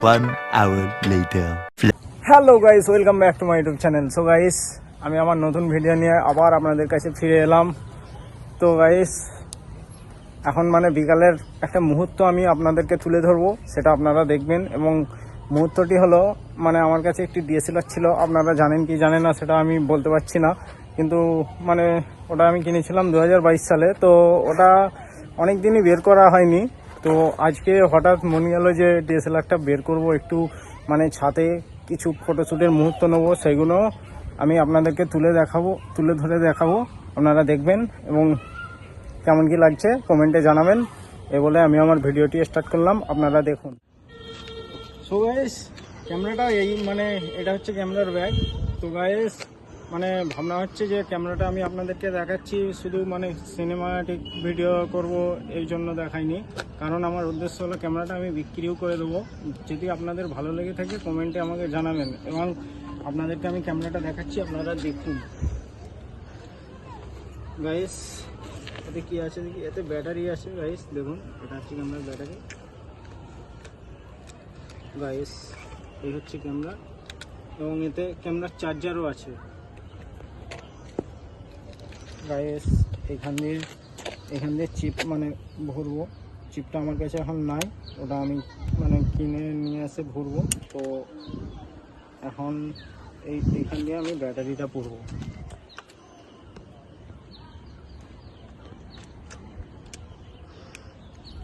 1 hour later. Hello guys, welcome back to my YouTube channel. So guys, আমি আমার নতুন video নিয়ে আবার আপনাদের কাছে ফিরে এলাম। তো গাইস, এখন মানে বিকালের একটা মুহূর্ত আমি আপনাদেরকে তুলে ধরবো, সেটা আপনারা দেখবেন। এবং মুহূর্তটি হলো, মানে আমার কাছে একটি ডিএসএলআর ছিল, আপনারা জানেন কি জানেন না সেটা আমি বলতে পারছি না, কিন্তু মানে ওটা আমি কিনেছিলাম 2022 সালে। তো ওটা অনেক দিনই বের করা হয়নি। তো আজকে হঠাৎ মনে গেল যে ডিএসএলআরটা বের করব, একটু মানে ছাদে কিছু ফটোশ্যুটের মুহূর্ত নেবো, সেগুলো আমি আপনাদেরকে তুলে ধরে দেখাবো। আপনারা দেখবেন এবং কেমন কি লাগছে কমেন্টে জানাবেন। এ বলে আমি আমার ভিডিওটি স্টার্ট করলাম, আপনারা দেখুন। সো গাইস, ক্যামেরাটা মানে এটা হচ্ছে ক্যামেরার ব্যাগ। তো গাইস, মানে ভাবনা হচ্ছে যে ক্যামেরাটা আমি আপনাদেরকে দেখাচ্ছি শুধু মানে সিনেমাটিক ভিডিও করব এই জন্য দেখাইনি, কারণ আমার উদ্দেশ্য হলো ক্যামেরাটা আমি বিক্রিও করে দেবো। যদি আপনাদের ভালো লেগে থাকে কমেন্টে আমাকে জানাবেন, এবং আপনাদেরকে আমি ক্যামেরাটা দেখাচ্ছি, আপনারা দেখুন। গাইস, এতে কি আছে দেখি, এতে ব্যাটারি আছে। গাইস দেখুন, এটা হচ্ছে ক্যামেরার ব্যাটারি। গাইস, এই হচ্ছে ক্যামেরা, এবং এতে ক্যামেরার চার্জারও আছে। গাইস, এখান দিয়ে চিপ মানে ভরবো। চিপটা আমার কাছে এখন নাই, ওটা আমি মানে কিনে নিয়ে এসে ভরবো। তো এখন এইখান দিয়ে আমি ব্যাটারিটা ভরবো।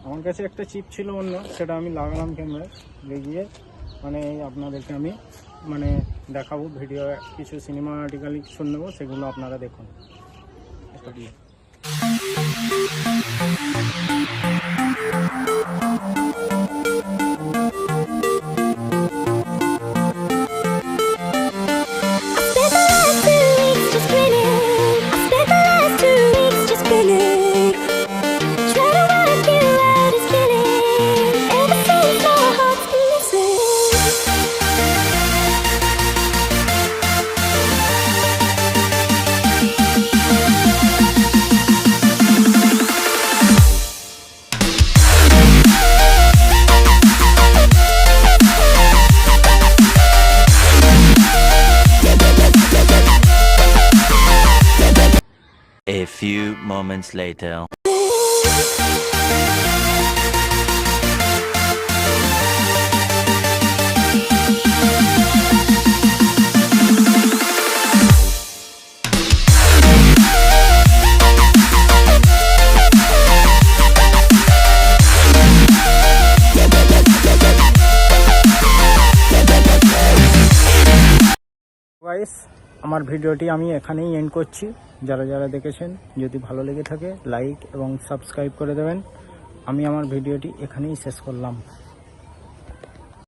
আমার কাছে একটা চিপ ছিল অন্য, সেটা আমি লাগালাম ক্যামেরায় লাগিয়ে, মানে আপনাদেরকে আমি মানে দেখাবো। ভিডিও কিছু সিনেমাটিক্যালি শুনে নেবো, সেগুলো আপনারা দেখুন। এটা দিয়ে A few moments later. Guys, আমার ভিডিওটি আমি এখানেই এন্ড করছি। যারা দেখেছেন, যদি ভালো লেগে থাকে লাইক এবং সাবস্ক্রাইব করে দেবেন। আমি আমার ভিডিওটি এখানেই শেষ করলাম।